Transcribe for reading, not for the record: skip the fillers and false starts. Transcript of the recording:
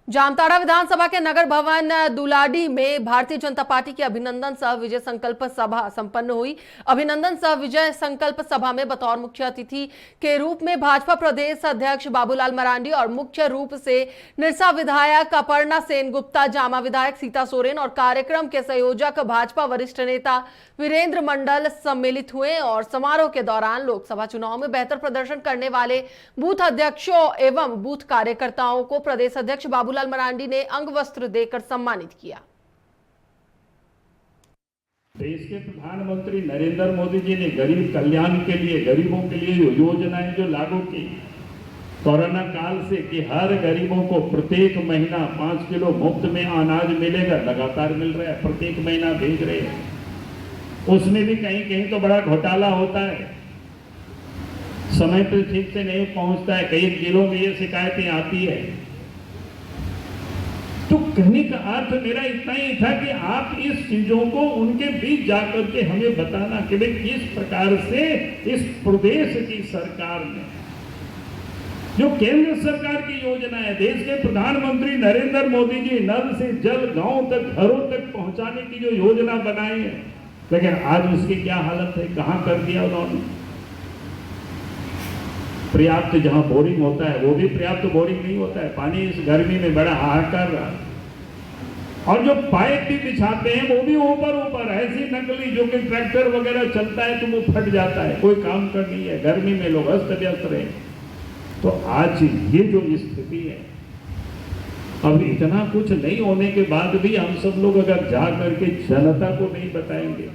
जामताड़ा विधानसभा के नगर भवन दुलाडी में भारतीय जनता पार्टी की अभिनंदन सह विजय संकल्प सभा संपन्न हुई। अभिनंदन सह विजय संकल्प सभा में बतौर मुख्य अतिथि के रूप में भाजपा प्रदेश अध्यक्ष बाबूलाल मरांडी और मुख्य रूप से निरसा विधायक अपर्णा सेन गुप्ता, जामा विधायक सीता सोरेन और कार्यक्रम के संयोजक भाजपा वरिष्ठ नेता वीरेंद्र मंडल सम्मिलित हुए। और समारोह के दौरान लोकसभा चुनाव में बेहतर प्रदर्शन करने वाले बूथ अध्यक्षों एवं बूथ कार्यकर्ताओं को प्रदेश अध्यक्ष बाबूलाल मरांडी ने अंग वस्त्र देकर सम्मानित किया। देश के प्रधानमंत्री नरेंद्र मोदी जी ने गरीब कल्याण के लिए, गरीबों के लिए योजनाएं जो लागू की कोरोना काल से कि हर गरीबों को प्रत्येक महीना 5 किलो मुफ्त में अनाज मिलेगा, लगातार मिल रहा है, प्रत्येक महीना भेज रहे हैं। उसमें भी कहीं कहीं तो बड़ा घोटाला होता है, समय पर ठीक से नहीं पहुंचता है, कई जिलों में ये शिकायतें आती है। तो कहने का अर्थ मेरा इतना ही था कि आप इस चीजों को उनके बीच जाकर के हमें बताना कि भाई किस प्रकार से इस प्रदेश की सरकार ने जो केंद्र सरकार की योजना है, देश के प्रधानमंत्री नरेंद्र मोदी जी नल से जल गांव तक, घरों तक पहुंचाने की जो योजना बनाई है, लेकिन आज उसकी क्या हालत है, कहां कर दिया उन्होंने। पर्याप्त जहां बोरिंग होता है वो भी पर्याप्त बोरिंग नहीं होता है, पानी इस गर्मी में बड़ा हाहाकार रहा। और जो पाइप भी बिछाते हैं वो भी ऊपर ऐसी नकली जो कि ट्रैक्टर वगैरह चलता है तो वो फट जाता है, कोई काम कर नहीं है, गर्मी में लोग अस्त व्यस्त रहे। तो आज ये जो स्थिति है, अब इतना कुछ नहीं होने के बाद भी हम सब लोग अगर जा करके जनता को नहीं बताएंगे